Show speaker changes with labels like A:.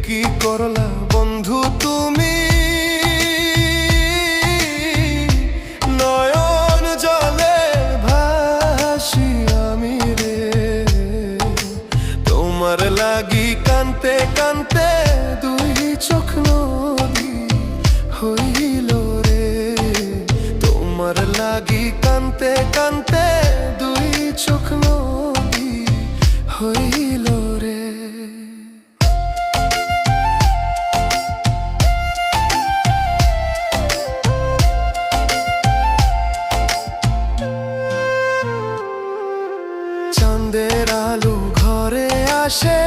A: কি করলা বন্ধু তুমি, নয়ন জলে ভাসি আমি রে। তোমার লাগি কানতে কানতে দুই চোখ নদী হইল রে। তোমার লাগি কানতে কানতে দুই চোখ নদী হইল রে। চাঁদের আলো ঘরে আসে,